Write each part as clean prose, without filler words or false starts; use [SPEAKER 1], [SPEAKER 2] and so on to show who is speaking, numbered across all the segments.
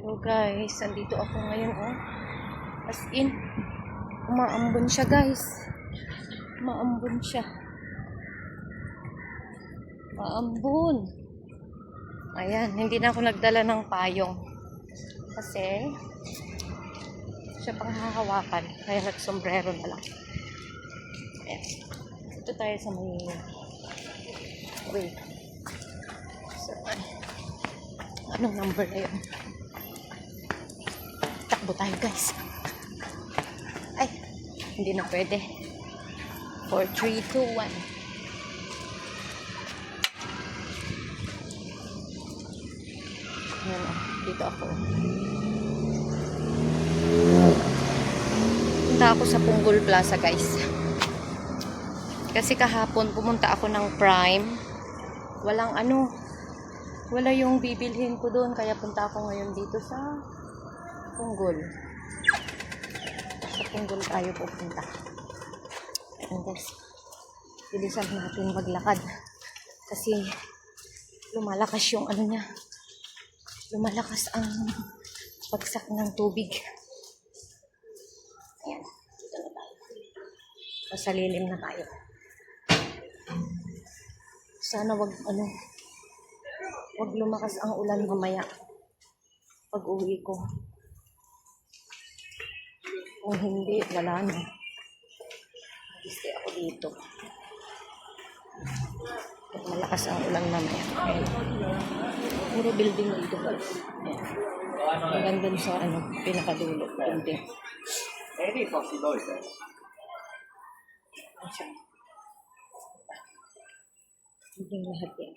[SPEAKER 1] Hello guys, andito ako ngayon As in, umaambon siya guys. Umaambon siya. Umaambon. Ayan, hindi na ako nagdala ng payong. Kasi, siya pang hahawakan. Kaya nagsombrero na lang. Ayan. Ito tayo sa may wait. So, anong number na yun? Takbo tayo guys. Ay, hindi na pwede. 4, 3, 2, 1. Ayan dito ako. Punta ako sa Punggol Plaza guys. Kasi kahapon pumunta ako ng Prime. Walang wala yung bibilhin ko doon. Kaya punta ako ngayon dito sa Punggol. Sa Punggol tayo pupunta. Ayan guys. Bilisan natin maglakad. Kasi lumalakas yung niya. Lumalakas ang pagsak ng tubig. Ayan. Dito na tayo. Masalilim na tayo. Sana wag lumakas ang ulan mamaya pag uwi ko. Kung hindi, wala na. Mag-stay ako dito. Pag malakas ang ulan mamaya. Ayan. Puro building dito. Ayan. Hanggang dun sa pinakadulo. Building. Building lahat yan.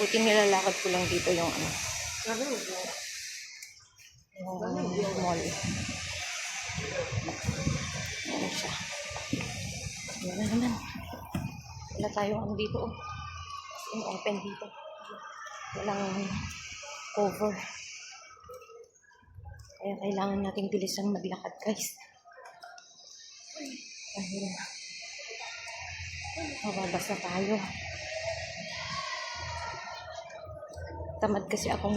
[SPEAKER 1] Buti nilalakad ko lang dito yung yung mall. Ayan siya. Ayan na naman. Wala tayong dito as in open dito. Walang cover. Kaya kailangan nating bilisan maglakad guys. Dahil mababasa tayo. Tamad kasi akong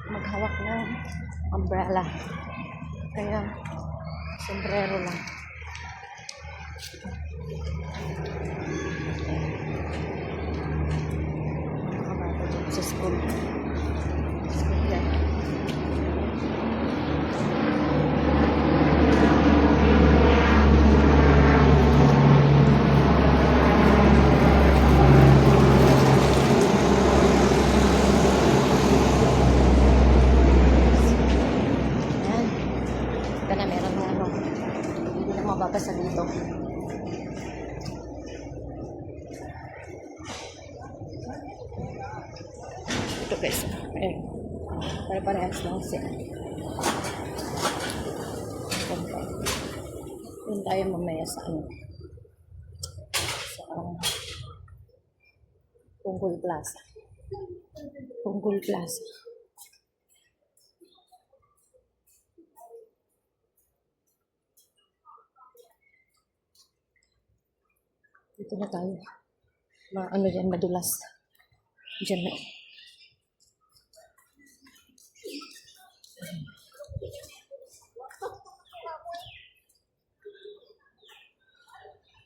[SPEAKER 1] maghawak ng umbrella. Kaya sombrero lang. Nakababa dito sa school. School yan. Mababasa dito. Ito guys. Ayan. Pare-parehas lang siya. Doon tayo mamaya sa Punggol Plaza. Punggol Plaza. Dito na tayo. Dyan, madulas. Dyan na.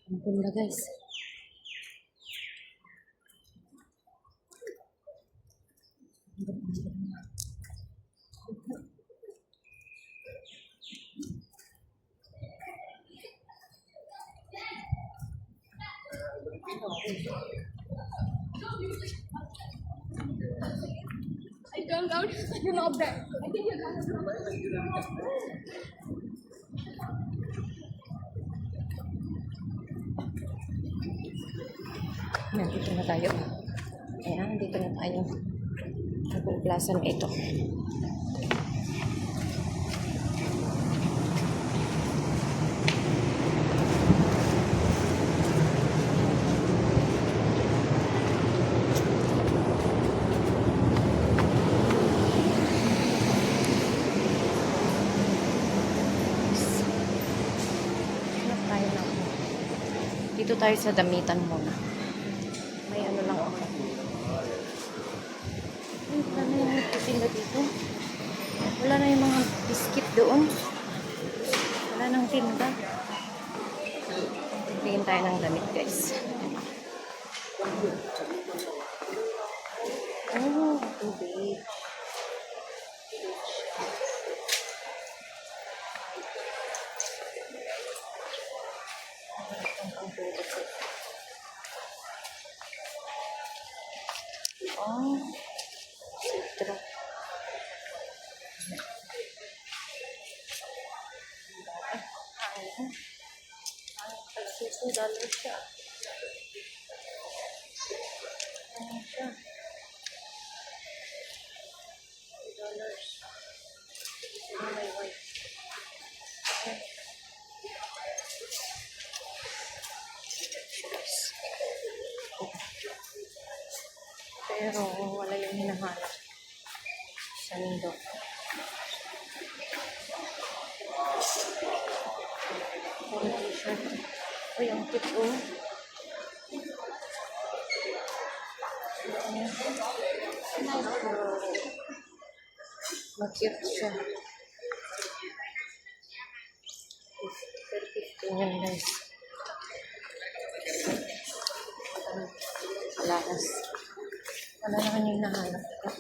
[SPEAKER 1] Ang ganda guys.
[SPEAKER 2] I turned out you're not there. I think you're not.
[SPEAKER 1] Dito na tayo. Ayan, dito na tayo. Punggol Plaza na ito. Dito tayo sa damitan muna. May ano lang ako. Ay, wala na yung nagtitinda dito. Wala na yung mga biscuit doon. Wala nang tinda. Tingin tayo ng damit, guys. Oh, tubig. Oh, sitra. $2 siya. Ano siya? $2. Oh, my wife. Pero wala yung hinahanap. Sando. Puro t-shirt. Uy, ang cute oh. Mag-cute siya. 15 yan, guys. Lakas. Wala naman yung nahanap ko.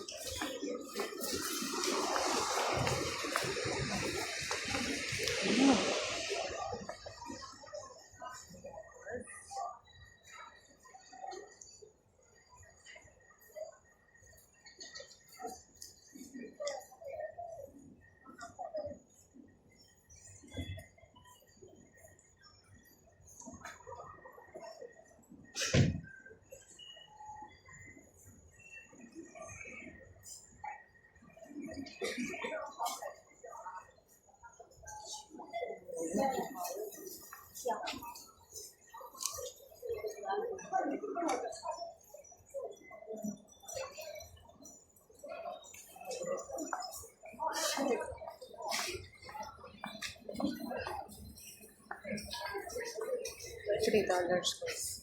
[SPEAKER 1] $3, guys.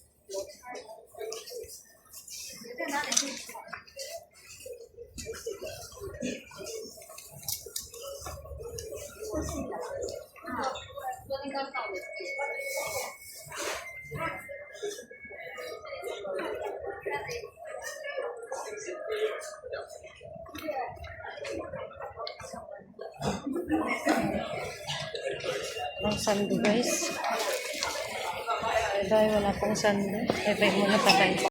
[SPEAKER 1] Ang sando, guys. Dahil wala pong sando. Bye-bye muna pa, guys.